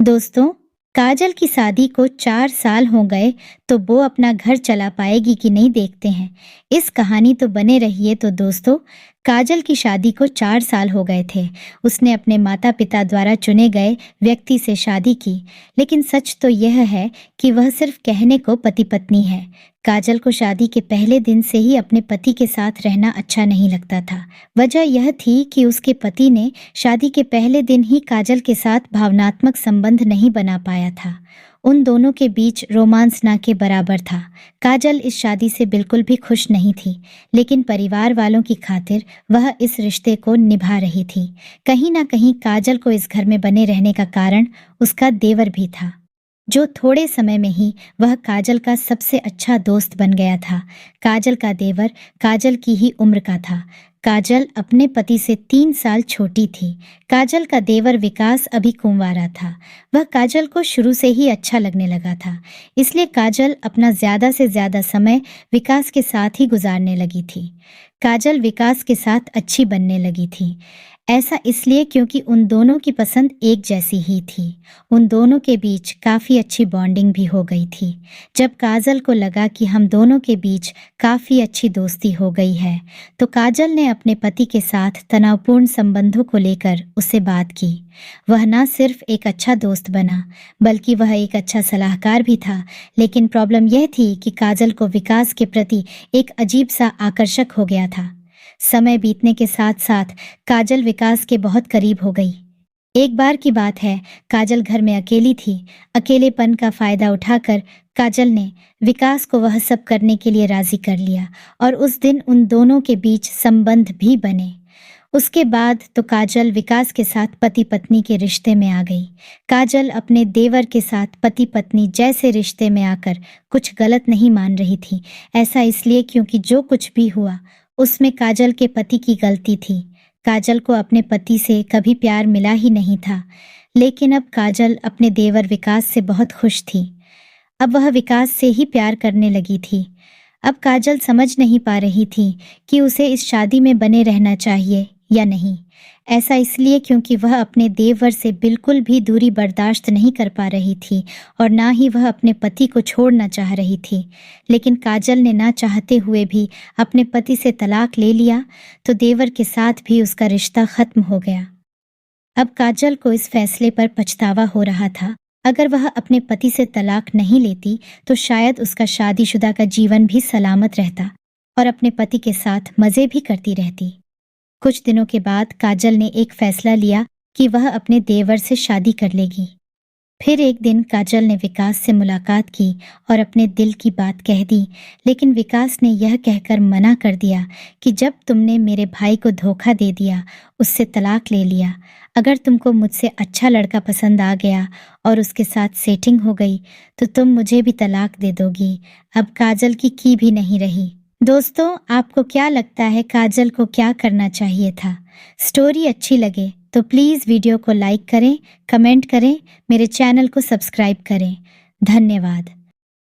दोस्तों, काजल की शादी को 4 साल हो गए तो वो अपना घर चला पाएगी कि नहीं देखते हैं। इस कहानी तो बने रहिए। तो दोस्तों, काजल की शादी को 4 साल हो गए थे। उसने अपने माता-पिता द्वारा चुने गए व्यक्ति से शादी की, लेकिन सच तो यह है कि वह सिर्फ कहने को पति-पत्नी है। काजल को शादी के पहले दिन से ही अपने पति के साथ रहना अच्छा नहीं लगता था। वजह यह थी कि उसके पति ने शादी के पहले दिन ही काजल के साथ भावनात्मक संबंध नहीं बना पाया था। उन दोनों के बीच रोमांस ना के बराबर था। काजल इस शादी से बिल्कुल भी खुश नहीं थी, लेकिन परिवार वालों की खातिर वह इस रिश्ते को निभा रही थी। कहीं ना कहीं काजल को इस घर में बने रहने का कारण उसका देवर भी था, जो थोड़े समय में ही वह काजल का सबसे अच्छा दोस्त बन गया था। काजल का देवर काजल की ही उम्र का था। काजल अपने पति से 3 साल छोटी थी। काजल का देवर विकास अभी कुंवारा था। वह काजल को शुरू से ही अच्छा लगने लगा था, इसलिए काजल अपना ज्यादा से ज्यादा समय विकास के साथ ही गुजारने लगी थी। काजल विकास के साथ अच्छी बनने लगी थी। ऐसा इसलिए क्योंकि उन दोनों की पसंद एक जैसी ही थी। उन दोनों के बीच काफ़ी अच्छी बॉन्डिंग भी हो गई थी। जब काजल को लगा कि हम दोनों के बीच काफ़ी अच्छी दोस्ती हो गई है, तो काजल ने अपने पति के साथ तनावपूर्ण संबंधों को लेकर उससे बात की। वह न सिर्फ एक अच्छा दोस्त बना, बल्कि वह एक अच्छा सलाहकार भी था। लेकिन प्रॉब्लम यह थी कि काजल को विकास के प्रति एक अजीब सा आकर्षक हो गया था। समय बीतने के साथ साथ काजल विकास के बहुत करीब हो गई। एक बार की बात है, काजल घर में अकेली थी। अकेलेपन का फायदा उठाकर काजल ने विकास को वह सब करने के लिए राजी कर लिया और उस दिन उन दोनों के बीच संबंध भी बने। उसके बाद तो काजल विकास के साथ पति पत्नी के रिश्ते में आ गई। काजल अपने देवर के साथ पति पत्नी जैसे रिश्ते में आकर कुछ गलत नहीं मान रही थी। ऐसा इसलिए क्योंकि जो कुछ भी हुआ उसमें काजल के पति की गलती थी। काजल को अपने पति से कभी प्यार मिला ही नहीं था, लेकिन अब काजल अपने देवर विकास से बहुत खुश थी। अब वह विकास से ही प्यार करने लगी थी। अब काजल समझ नहीं पा रही थी कि उसे इस शादी में बने रहना चाहिए या नहीं। ऐसा इसलिए क्योंकि वह अपने देवर से बिल्कुल भी दूरी बर्दाश्त नहीं कर पा रही थी और ना ही वह अपने पति को छोड़ना चाह रही थी। लेकिन काजल ने ना चाहते हुए भी अपने पति से तलाक ले लिया, तो देवर के साथ भी उसका रिश्ता खत्म हो गया। अब काजल को इस फैसले पर पछतावा हो रहा था। अगर वह अपने पति से तलाक नहीं लेती तो शायद उसका शादीशुदा का जीवन भी सलामत रहता और अपने पति के साथ मज़े भी करती रहती। कुछ दिनों के बाद काजल ने एक फैसला लिया कि वह अपने देवर से शादी कर लेगी। फिर एक दिन काजल ने विकास से मुलाकात की और अपने दिल की बात कह दी, लेकिन विकास ने यह कहकर मना कर दिया कि जब तुमने मेरे भाई को धोखा दे दिया, उससे तलाक ले लिया, अगर तुमको मुझसे अच्छा लड़का पसंद आ गया और उसके साथ सेटिंग हो गई तो तुम मुझे भी तलाक दे दोगी। अब काजल की भी नहीं रही। दोस्तों, आपको क्या लगता है काजल को क्या करना चाहिए था? स्टोरी अच्छी लगे तो प्लीज़ वीडियो को लाइक करें, कमेंट करें, मेरे चैनल को सब्सक्राइब करें। धन्यवाद।